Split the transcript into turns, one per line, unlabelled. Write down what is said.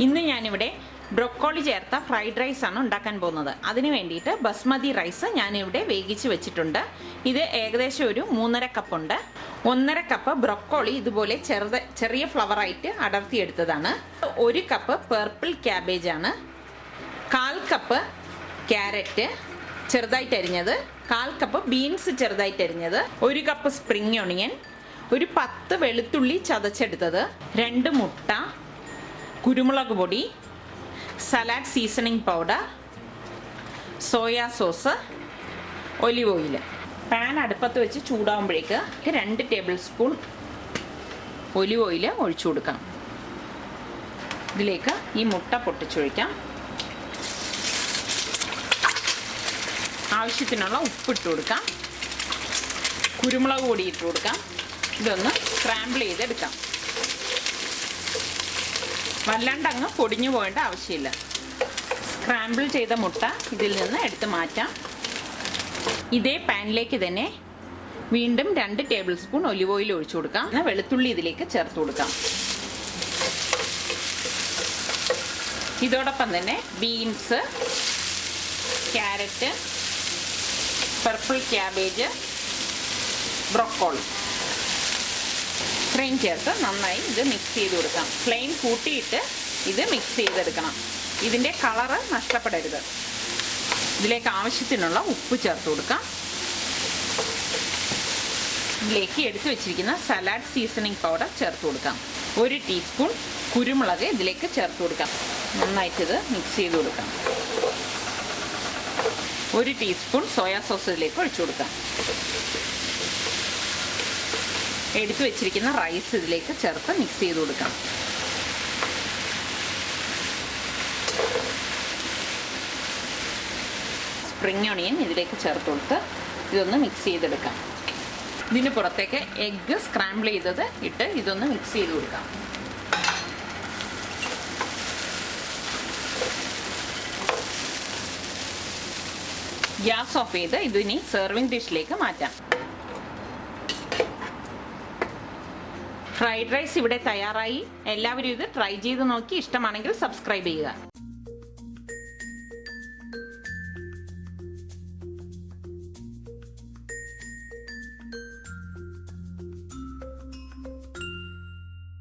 ഇന്ന് ഞാനിവിടെ ബ്രൊക്കോളി ചേർത്ത ഫ്രൈഡ് റൈസ് ആണ് ഉണ്ടാക്കാൻ പോകുന്നത്. അതിന് വേണ്ടിയിട്ട് ബസ്മതി റൈസ് ഞാനിവിടെ വേവിച്ച് വെച്ചിട്ടുണ്ട്. ഇത് ഏകദേശം ഒരു 3.5 കപ്പ് ഉണ്ട്. 1.5 കപ്പ് ബ്രൊക്കോളി ഇതുപോലെ ചെറിയ ഫ്ലവറായിട്ട് അടർത്തിയെടുത്തതാണ്. 1 കപ്പ് പർപ്പിൾ ക്യാബേജ് ആണ്. 1/4 കപ്പ് ക്യാരറ്റ് ചെറുതായിട്ട് അരിഞ്ഞത്, 1/4 കപ്പ് ബീൻസ് ചെറുതായിട്ട് അരിഞ്ഞത്, 1 കപ്പ് സ്പ്രിംഗ് ഒണിയൻ, ഒരു 10 വെളുത്തുള്ളി ചതച്ചെടുത്തത്, 2 മുട്ട, കുരുമുളക് പൊടി, salad seasoning powder, soya sauce, olive oil. Pan അടുപ്പത്ത് വെച്ച് ചൂടാകുമ്പോഴേക്ക് 2 ടേബിൾ സ്പൂൺ ഒലിവ് ഓയിൽ ഒഴിച്ചു കൊടുക്കാം. ഇതിലേക്ക് ഈ മുട്ട പൊട്ടിച്ചൊഴിക്കാം. ആവശ്യത്തിനുള്ള ഉപ്പിട്ട് കൊടുക്കാം. കുരുമുളക് പൊടി ഇട്ട് കൊടുക്കാം. ഇതൊന്ന് സ്ക്രാമ്പിൾ ചെയ്തെടുക്കാം. വല്ലാണ്ട് അങ്ങ് പൊടിഞ്ഞു പോകേണ്ട ആവശ്യമില്ല. സ്ക്രാമ്പിൾ ചെയ്ത മുട്ട ഇതിൽ നിന്ന് എടുത്ത് മാറ്റാം. ഇതേ പാനിലേക്ക് തന്നെ വീണ്ടും 2 ടേബിൾ സ്പൂൺ ഒലിവ് ഓയിൽ ഒഴിച്ചു കൊടുക്കാം. വെളുത്തുള്ളി ഇതിലേക്ക് ചേർത്ത് കൊടുക്കാം. ഇതോടൊപ്പം തന്നെ beans, carrot, purple cabbage, broccoli ഇത്രയും ചേർത്ത് നന്നായി ഇത് മിക്സ് ചെയ്ത് കൊടുക്കാം. ഫ്ലെയിം കൂട്ടിയിട്ട് ഇത് മിക്സ് ചെയ്തെടുക്കണം. ഇതിൻ്റെ കളറ് നഷ്ടപ്പെടരുത്. ഇതിലേക്ക് ആവശ്യത്തിനുള്ള ഉപ്പ് ചേർത്ത് കൊടുക്കാം. ഇതിലേക്ക് എടുത്തു വെച്ചിരിക്കുന്ന സലാഡ് സീസണിംഗ് പൗഡർ ചേർത്ത് കൊടുക്കാം. 1 ടീസ്പൂൺ കുരുമുളക് ഇതിലേക്ക് ചേർത്ത് കൊടുക്കാം. നന്നായിട്ടിത് മിക്സ് ചെയ്ത് കൊടുക്കാം. 1 ടീസ്പൂൺ സോയാ സോസ് ഇതിലേക്ക് ഒഴിച്ചു കൊടുക്കാം. എടുത്തു വെച്ചിരിക്കുന്ന റൈസ് ഇതിലേക്ക് ചേർത്ത് മിക്സ് ചെയ്ത് കൊടുക്കാം. സ്പ്രിംഗ് ഒണിയൻ ഇതിലേക്ക് ചേർത്ത് കൊടുത്ത് ഇതൊന്ന് മിക്സ് ചെയ്തെടുക്കാം. ഇതിന് പുറത്തേക്ക് എഗ്ഗ് സ്ക്രാമ്പിൾ ചെയ്തത് ഇട്ട് ഇതൊന്ന് മിക്സ് ചെയ്ത് കൊടുക്കാം. ഗ്യാസ് ഓഫ് ചെയ്ത് ഇതിനി സെർവിങ് ഡിഷിലേക്ക് മാറ്റാം. ഫ്രൈഡ് റൈസ് ഇവിടെ തയ്യാറായി. എല്ലാവരും ഇത് ട്രൈ ചെയ്ത് നോക്കി ഇഷ്ടമാണെങ്കിൽ സബ്സ്ക്രൈബ് ചെയ്യുക.